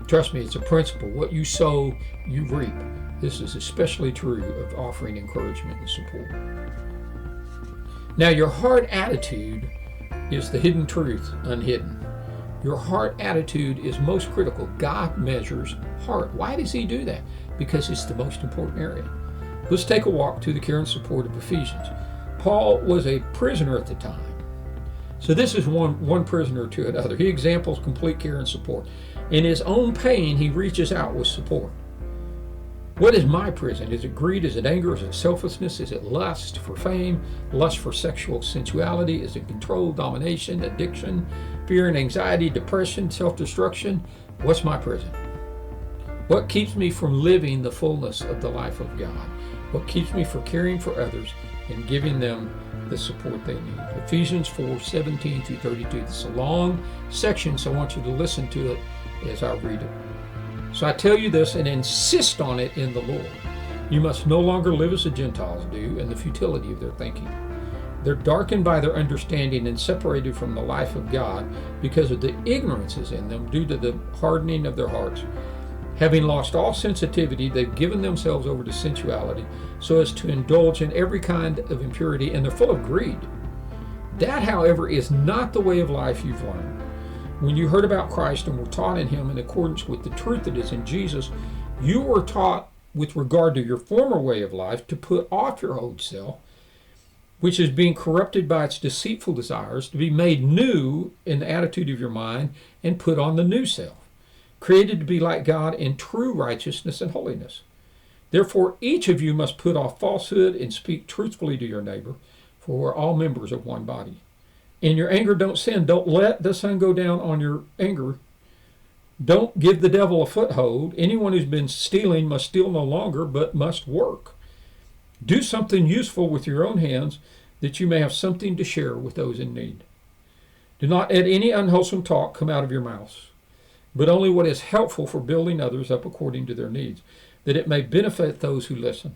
Trust me, it's a principle. What you sow, you reap. This is especially true of offering encouragement and support. Now, your heart attitude is the hidden truth unhidden. Your heart attitude is most critical. God measures heart. Why does he do that? Because it's the most important area. Let's take a walk to the care and support of Ephesians. Paul was a prisoner at the time. So this is one prisoner to another. He examples complete care and support. In his own pain, he reaches out with support. What is my prison? Is it greed? Is it anger? Is it selfishness? Is it lust for fame? Lust for sexual sensuality? Is it control, domination, addiction, fear and anxiety, depression, self-destruction? What's my prison? What keeps me from living the fullness of the life of God? What keeps me from caring for others and giving them the support they need? Ephesians 4:17 through 32. It's a long section, so I want you to listen to it as I read it. So I tell you this and insist on it in the Lord. You must no longer live as the Gentiles do in the futility of their thinking. They're darkened by their understanding and separated from the life of God because of the ignorances in them due to the hardening of their hearts. Having lost all sensitivity, they've given themselves over to sensuality so as to indulge in every kind of impurity, and they're full of greed. That, however, is not the way of life you've learned. When you heard about Christ and were taught in him in accordance with the truth that is in Jesus, you were taught with regard to your former way of life to put off your old self, which is being corrupted by its deceitful desires, to be made new in the attitude of your mind, and put on the new self, created to be like God in true righteousness and holiness. Therefore, each of you must put off falsehood and speak truthfully to your neighbor, for we're all members of one body. In your anger, don't sin. Don't let the sun go down on your anger. Don't give the devil a foothold. Anyone who's been stealing must steal no longer, but must work. Do something useful with your own hands, that you may have something to share with those in need. Do not let any unwholesome talk come out of your mouths, but only what is helpful for building others up according to their needs, that it may benefit those who listen.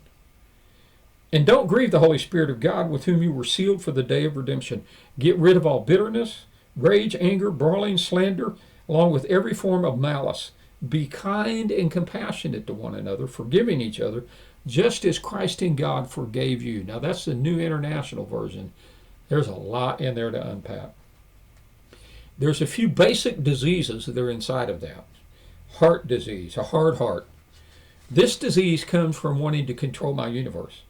And don't grieve the Holy Spirit of God, with whom you were sealed for the day of redemption. Get rid of all bitterness, rage, anger, brawling, slander, along with every form of malice. Be kind and compassionate to one another, forgiving each other, just as Christ in God forgave you. Now that's the New International Version. There's a lot in there to unpack. There's a few basic diseases that are inside of that. Heart disease, a hard heart. This disease comes from wanting to control my universe.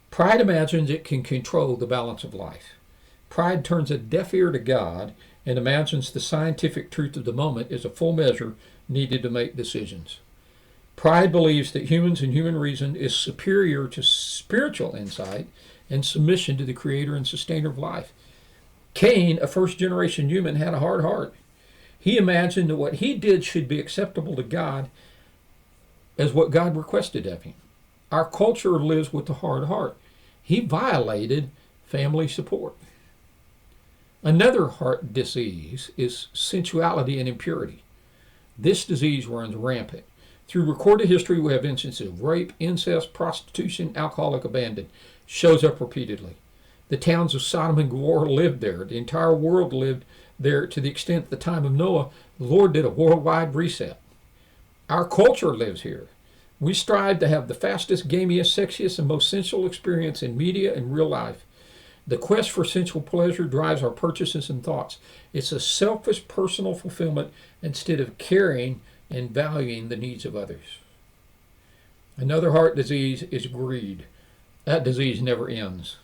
Pride imagines it can control the balance of life. Pride turns a deaf ear to God and imagines the scientific truth of the moment is a full measure needed to make decisions. Pride believes that humans and human reason is superior to spiritual insight and submission to the creator and sustainer of life. Cain, a first-generation human, had a hard heart. He imagined that what he did should be acceptable to God as what God requested of him. Our culture lives with a hard heart. He violated family support. Another heart disease is sensuality and impurity. This disease runs rampant. Through recorded history, we have instances of rape, incest, prostitution, alcoholic abandon. Shows up repeatedly. The towns of Sodom and Gomorrah lived there. The entire world lived there to the extent at the time of Noah, the Lord did a worldwide reset. Our culture lives here. We strive to have the fastest, gamiest, sexiest, and most sensual experience in media and real life. The quest for sensual pleasure drives our purchases and thoughts. It's a selfish personal fulfillment instead of caring and valuing the needs of others. Another heart disease is greed. That disease never ends.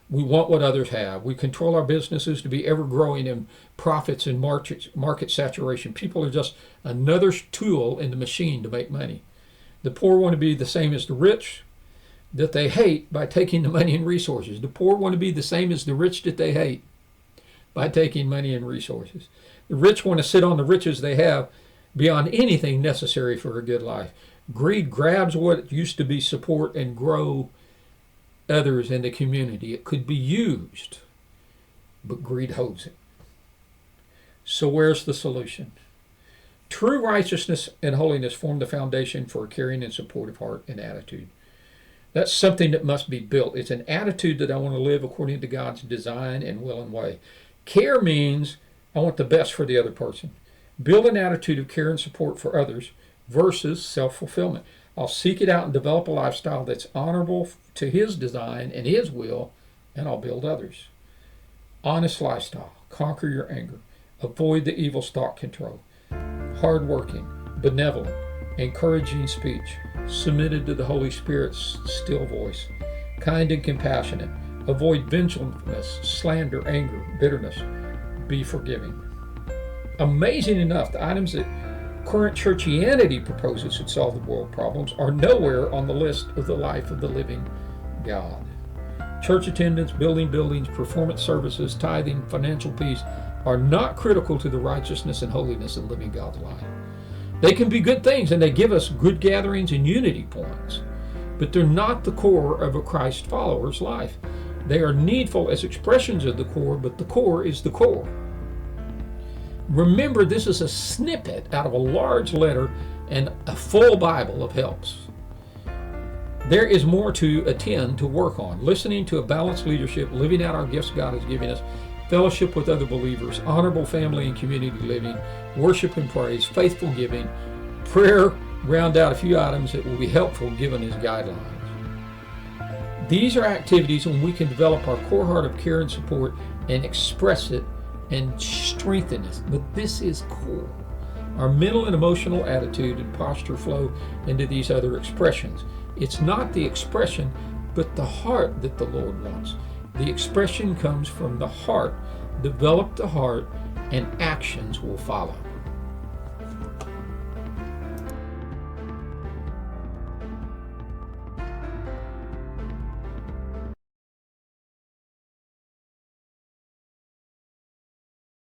We want what others have. We control our businesses to be ever growing in profits and market saturation. People are just another tool in the machine to make money. The poor want to be the same as the rich that they hate by taking the money and resources. The poor want to be the same as the rich that they hate by taking money and resources. The rich want to sit on the riches they have beyond anything necessary for a good life. Greed grabs what used to be support and grow others in the community. It could be used, but greed holds it. So where's the solution? True righteousness and holiness form the foundation for a caring and supportive heart and attitude. That's something that must be built. It's an attitude that I want to live according to God's design and will and way. Care means I want the best for the other person. Build an attitude of care and support for others versus self-fulfillment. I'll seek it out and develop a lifestyle that's honorable to His design and His will, and I'll build others. Honest lifestyle. Conquer your anger. Avoid the evil stock control. Hardworking, benevolent, encouraging speech, submitted to the Holy Spirit's still voice, kind and compassionate. Avoid vengefulness, slander, anger, bitterness. Be forgiving. Amazing enough, the items that current churchianity proposes to solve the world problems are nowhere on the list of the life of the living God. Church attendance, building buildings, performance services, tithing, financial peace are not critical to the righteousness and holiness of living God's life. They can be good things, and they give us good gatherings and unity points, but they're not the core of a Christ follower's life. They are needful as expressions of the core, but the core is the core. Remember, this is a snippet out of a large letter and a full Bible of helps. There is more to attend to work on. Listening to a balanced leadership, living out our gifts God has given us, fellowship with other believers, honorable family and community living, worship and praise, faithful giving, prayer. Round out a few items that will be helpful given His guidelines. These are activities when we can develop our core heart of care and support and express it and strengthen it. But this is core. Our mental and emotional attitude and posture flow into these other expressions. It's not the expression, but the heart that the Lord wants. The expression comes from the heart. Develop the heart, and actions will follow.